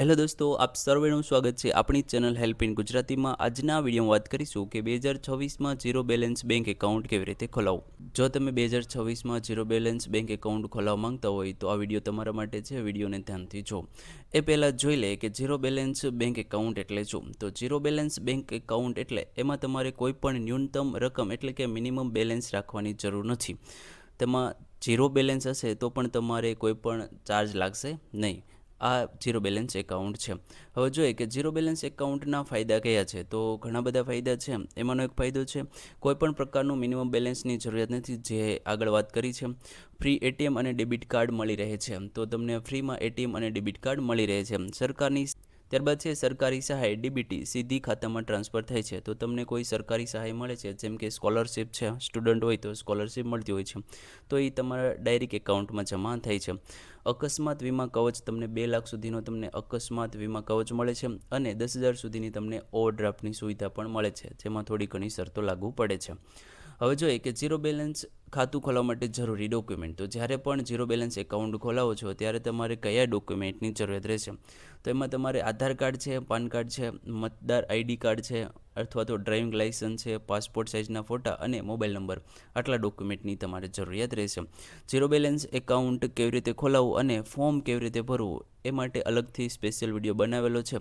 Hello દોસ્તો, આપ સર્વેનું સ્વાગત છે આપણી ચેનલ હેલ્પ ઇન ગુજરાતીમાં. આજના વિડીયોમાં વાત કરીશું કે 2026માં ઝીરો બેલેન્સ બેંક એકાઉન્ટ કેવી રીતે ખોલાવવું. જો તમે 2026માં ઝીરો બેલેન્સ બેંક એકાઉન્ટ ખોલાવવા માંગતા હોય તો આ વિડીયો તમારા માટે છે. વિડીયોને ધ્યાનથી જો. એ પહેલાં જોઈ લે કે ઝીરો બેલેન્સ બેંક એકાઉન્ટ એટલે શું. તો ઝીરો બેલેન્સ બેંક એકાઉન્ટ એટલે એમાં તમારે કોઈ પણ ન્યૂનતમ રકમ એટલે કે મિનિમમ બેલેન્સ રાખવાની જરૂર નથી. તેમાં ઝીરો બેલેન્સ હશે તો પણ તમારે કોઈ પણ ચાર્જ લાગશે નહીં. આ ઝીરો બેલેન્સ એકાઉન્ટ છે. હવે જોઈએ કે ઝીરો બેલેન્સ એકાઉન્ટના ફાયદા કયા છે. તો ઘણા બધા ફાયદા છે. એમાંનો એક ફાયદો છે કોઈપણ પ્રકારનું મિનિમમ બેલેન્સની જરૂરિયાત નથી, જે આગળ વાત કરી છે. ફ્રી એટીએમ અને ડેબિટ કાર્ડ મળી રહે છે. તો તમને ફ્રીમાં એટીએમ અને ડેબિટ કાર્ડ મળી રહે છે. ત્યારબાદ છે સરકારી સહાય ડીબીટી સીધી ખાતામાં ટ્રાન્સફર થાય છે. તો તમને કોઈ સરકારી સહાય મળે છે, જેમ કે સ્કોલરશિપ છે, સ્ટુડન્ટ હોય તો સ્કોલરશિપ મળતી હોય છે, તો એ તમારા ડાયરેક્ટ એકાઉન્ટમાં જમા થાય છે. અકસ્માત વીમા કવચ તમને 2 લાખ સુધીનો તમને અકસ્માત વીમા કવચ મળે છે અને 10,000 સુધીની તમને ઓવરડ્રાફ્ટની સુવિધા પણ મળે છે, જેમાં થોડી ઘણી શરતો લાગુ પડે છે. હવે જોઈએ કે ઝીરો બેલેન્સ ખાતું ખોલાવવા માટે જરૂરી ડોક્યુમેન્ટ. તો જ્યારે પણ ઝીરો બેલેન્સ એકાઉન્ટ ખોલાવો છો ત્યારે તમારે કયા ડોક્યુમેન્ટની જરૂરિયાત રહેશે. તો એમાં તમારે આધાર કાર્ડ છે, પાન કાર્ડ છે, મતદાર આઈડી કાર્ડ છે, અથવા તો ડ્રાઇવિંગ લાઇસન્સ છે, પાસપોર્ટ સાઇઝના ફોટા અને મોબાઈલ નંબર, આટલા ડોક્યુમેન્ટની તમારે જરૂરિયાત રહેશે. ઝીરો બેલેન્સ એકાઉન્ટ કેવી રીતે ખોલાવવું અને ફોર્મ કેવી રીતે ભરવું એ માટે અલગથી સ્પેશિયલ વિડીયો બનાવેલો છે.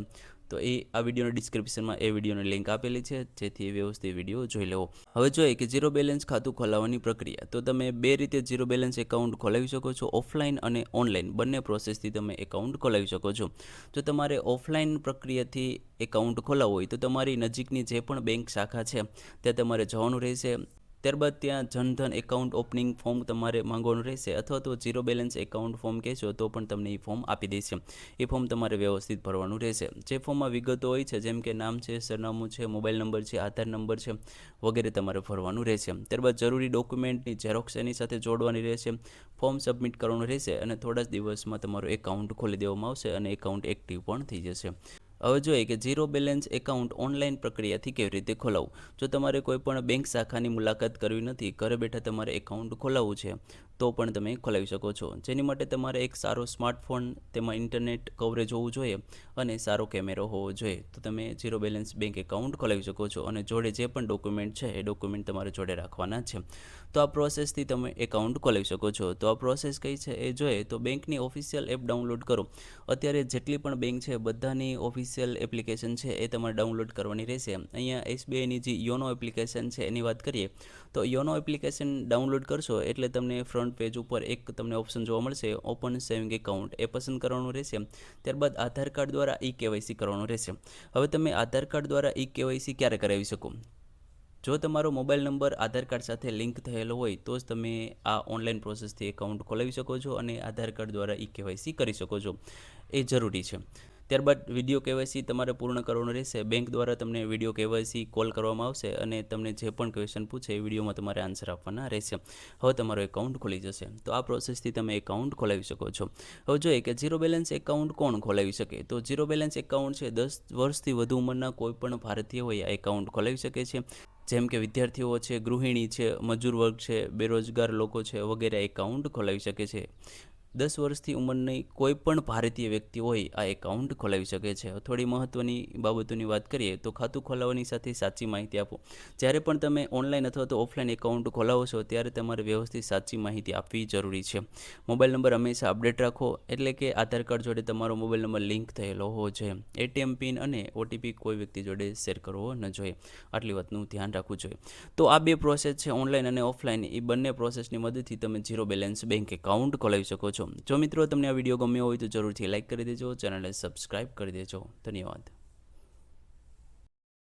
તો આ વિડીયોના ડિસ્ક્રિપ્શનમાં એ વિડીયોની લિંક આપેલી છે, જેથી વ્યવસ્થિત વિડીયો જોઈ લેવો. હવે જોઈએ કે ઝીરો બેલેન્સ ખાતું ખોલાવવાની પ્રક્રિયા. તો તમે 2 રીતે ઝીરો બેલેન્સ એકાઉન્ટ ખોલાવી શકો છો. ઓફલાઈન અને ઓનલાઈન બંને પ્રોસેસથી તમે એકાઉન્ટ ખોલાવી શકો છો. જો તમારે ઓફલાઈન પ્રક્રિયાથી એકાઉન્ટ ખોલાવવું હોય તો તમારી નજીકની જે પણ બેંક શાખા છે ત્યાં તમારે જવાનું રહેશે. ત્યારબાદ ત્યાં જનધન એકાઉન્ટ ઓપનિંગ ફોર્મ તમારે માંગવાનું રહેશે, અથવા તો ઝીરો બેલેન્સ એકાઉન્ટ ફોર્મ કહેશો તો પણ તમને એ ફોર્મ આપી દેશે. એ ફોર્મ તમારે વ્યવસ્થિત ભરવાનું રહેશે. જે ફોર્મમાં વિગતો હોય છે, જેમ કે નામ છે, સરનામું છે, મોબાઈલ નંબર છે, આધાર નંબર છે વગેરે તમારે ભરવાનું રહેશે. ત્યારબાદ જરૂરી ડોક્યુમેન્ટની ઝેરોક્સ એની સાથે જોડવાની રહેશે. ફોર્મ સબમિટ કરવાનું રહેશે અને થોડા જ દિવસમાં તમારું એકાઉન્ટ ખોલી દેવામાં આવશે અને એકાઉન્ટ એક્ટિવ પણ થઈ જશે. હવે જોઈએ કે ઝીરો બેલેન્સ એકાઉન્ટ ઓનલાઈન પ્રક્રિયાથી કેવી રીતે ખોલાવવું. જો તમારે કોઈ પણ બેંક શાખાની મુલાકાત કરવી નથી, ઘરે બેઠા તમારે એકાઉન્ટ ખોલાવવું છે, તો પણ તમે ખોલાવી શકો છો. જેની માટે તમારે એક સારો સ્માર્ટફોન, તેમાં ઇન્ટરનેટ કવરેજ હોવું જોઈએ અને સારો કેમેરો હોવો જોઈએ. તો તમે ઝીરો બેલેન્સ બેંક એકાઉન્ટ ખોલાવી શકો છો અને જોડે જે પણ ડોક્યુમેન્ટ છે એ ડોક્યુમેન્ટ તમારે જોડે રાખવાના છે. તો આ પ્રોસેસથી તમે એકાઉન્ટ ખોલાવી શકો છો. તો આ પ્રોસેસ કઈ છે એ જોઈએ તો બેંકની ઓફિશિયલ એપ ડાઉનલોડ કરો. અત્યારે જેટલી પણ બેંક છે બધાની ઓફિશિયલ એપ્લિકેશન છે એ તમારે ડાઉનલોડ કરવાની રહેશે. અહીંયા એસબીઆઈની જે યોનો એપ્લિકેશન છે એની વાત કરીએ તો યોનો એપ્લિકેશન ડાઉનલોડ કરશો એટલે તમને ફ્રન્ટ પેજ ઉપર એક તમને ઓપ્શન જોવા મળશે, ઓપન સેવિંગ એકાઉન્ટ. એ પસંદ કરવાનું રહેશે. ત્યારબાદ આધાર કાર્ડ દ્વારા કેવાયસી કરવાનું રહેશે. હવે તમે આધાર કાર્ડ દ્વારા કેવાયસી ક્યારે કરાવી શકો. જો તમારો મોબાઈલ નંબર આધાર કાર્ડ સાથે લિંક થયેલો હોય તો જ તમે આ ઓનલાઈન પ્રોસેસથી એકાઉન્ટ ખોલાવી શકો છો અને આધાર કાર્ડ દ્વારા કેવાયસી કરી શકો છો. એ જરૂરી છે. ત્યારબાદ વિડીયો કેવાયસી તમારે પૂર્ણ કરવાનું રહેશે. બેંક દ્વારા તમને વિડીયો કેવાયસી કોલ કરવામાં આવશે અને તમને જે પણ ક્વેશ્ચન પૂછે એ વિડીયોમાં તમારે આન્સર આપવાના રહેશે. હવે તમારો એકાઉન્ટ ખોલી જશે. તો આ પ્રોસેસથી તમે એકાઉન્ટ ખોલાવી શકો છો. હવે જોઈએ કે ઝીરો બેલેન્સ એકાઉન્ટ કોણ ખોલાવી શકે. તો ઝીરો બેલેન્સ એકાઉન્ટ છે 10 વર્ષથી વધુ ઉંમરના કોઈ પણ ભારતીય હોય આ એકાઉન્ટ ખોલાવી શકે છે. જેમ કે વિદ્યાર્થીઓ છે, ગૃહિણી છે, મજૂર વર્ગ છે, બેરોજગાર લોકો છે વગેરે એકાઉન્ટ ખોલાવી શકે છે. 10 વર્ષથી ઉંમરની કોઈ પણ ભારતીય વ્યક્તિ હોય આ એકાઉન્ટ ખોલાવી શકે છે. થોડી મહત્વની બાબતોની વાત કરીએ તો ખાતું ખોલાવવાની સાથે સાચી માહિતી આપો. જ્યારે પણ તમે ઓનલાઈન અથવા તો ઓફલાઈન એકાઉન્ટ ખોલાવો છો ત્યારે તમારે વ્યવસ્થિત સાચી માહિતી આપવી જરૂરી છે. મોબાઈલ નંબર હંમેશા અપડેટ રાખો, એટલે કે આધાર કાર્ડ જોડે તમારો મોબાઈલ નંબર લિંક થયેલો હોવો જોઈએ. એટીએમ પિન અને ઓટીપી કોઈ વ્યક્તિ જોડે શેર કરવો ન જોઈએ. આટલી વાતનું ધ્યાન રાખવું જોઈએ. તો આ બે પ્રોસેસ છે, ઓનલાઈન અને ઓફલાઈન. એ બંને પ્રોસેસની મદદથી તમે ઝીરો બેલેન્સ બેંક એકાઉન્ટ ખોલાવી શકો છો. જો મિત્રો તમને આ વિડીયો ગમ્યો હોય તો જરૂરથી લાઇક કરી દેજો, ચેનલને સબસ્ક્રાઇબ કરી દેજો. ધન્યવાદ.